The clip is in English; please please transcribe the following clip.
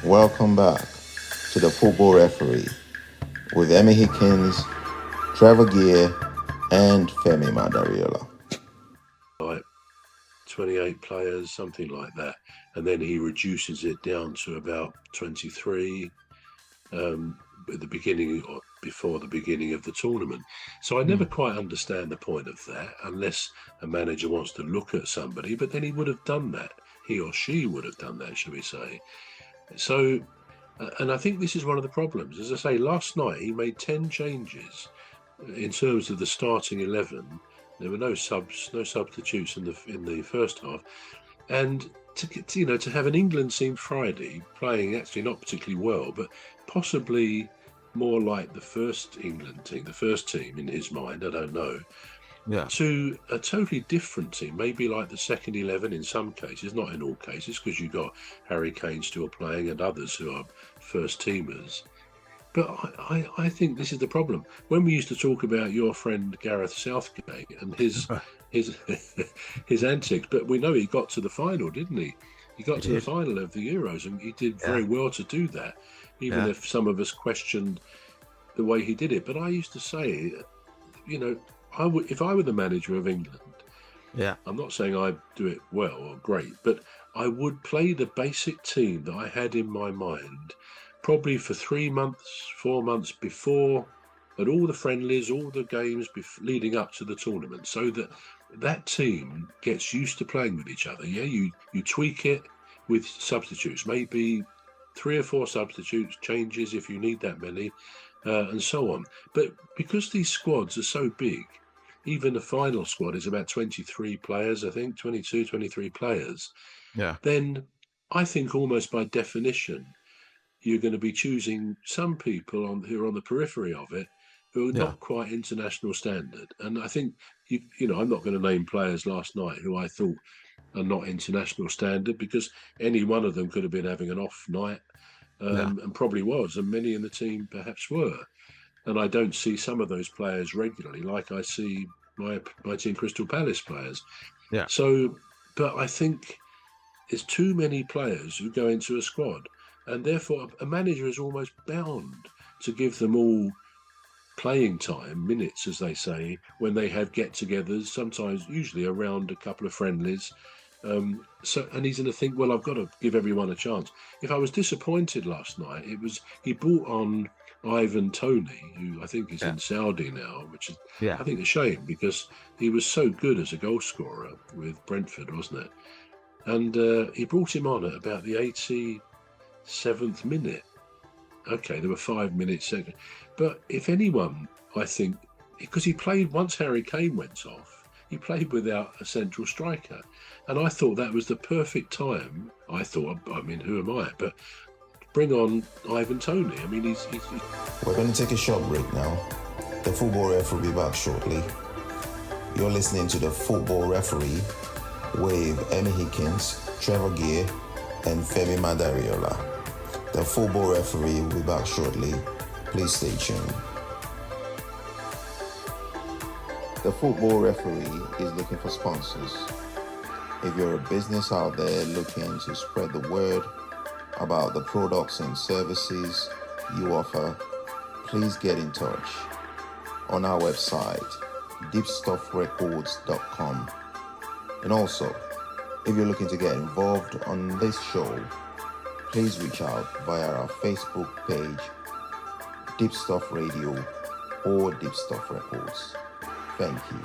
Welcome back to the Football Referee with Emmy Hikins, Trevor and Femi Madariola. Like 28 players, something like that, and then he reduces it down to about 23 at the beginning or before the beginning of the tournament. So I never quite understand the point of that, unless a manager wants to look at somebody, but then he would have done that. He or she would have done that, shall we say. So, and I think this is one of the problems. As I say, last night he made 10 changes in terms of the starting 11. There were no substitutes in the first half, and to have an England team Friday playing actually not particularly well, but possibly more like the first England team, the first team in his mind, I don't know, to a totally different team, maybe like the second 11 in some cases, not in all cases, because you've got Harry Kane still playing and others who are first teamers. But I think this is the problem. When we used to talk about your friend Gareth Southgate and his antics, but we know he got to the final, didn't he? He got to the final of the Euros, and he did very well to do that, even if some of us questioned the way he did it. But I used to say, if I were the manager of England, I'm not saying I'd do it well or great, but I would play the basic team that I had in my mind probably for 3 months, 4 months before, at all the friendlies, all the games leading up to the tournament, so that team gets used to playing with each other. Yeah, you tweak it with substitutes, maybe 3 or 4 substitutes, changes if you need that many, and so on. But because these squads are so big, even the final squad is about 23 players, I think, 22, 23 players, then I think almost by definition, you're going to be choosing some people who are on the periphery of it, who are not quite international standard. And I think, I'm not going to name players last night who I thought are not international standard, because any one of them could have been having an off night, and probably was, and many in the team perhaps were. And I don't see some of those players regularly, like I see my team Crystal Palace players. So, but I think there's too many players who go into a squad, and therefore a manager is almost bound to give them all playing time, minutes, as they say, when they have get-togethers, sometimes, usually around a couple of friendlies. And he's going to think, well, I've got to give everyone a chance. If I was disappointed last night, he brought on Ivan Toney, who I think is in Saudi now, which is, I think, a shame, because he was so good as a goal scorer with Brentford, wasn't it? And he brought him on at about the 87th minute. Okay, there were 5 minutes second. But if anyone, I think, because he played, once Harry Kane went off, he played without a central striker. And I thought that was the perfect time. Who am I? But bring on Ivan Toney. I mean, he's... We're going to take a short break now. The Football Referee will be back shortly. You're listening to the Football Referee with Emmy Hikins, Trevor and Femi Madariola. The Football Referee will be back shortly. Please stay tuned. The Football Referee is looking for sponsors. If you're a business out there looking to spread the word about the products and services you offer, please get in touch on our website, deepstuffrecords.com. And also, if you're looking to get involved on this show, please reach out via our Facebook page, Deep Stuff Radio or Deep Stuff Records. Thank you.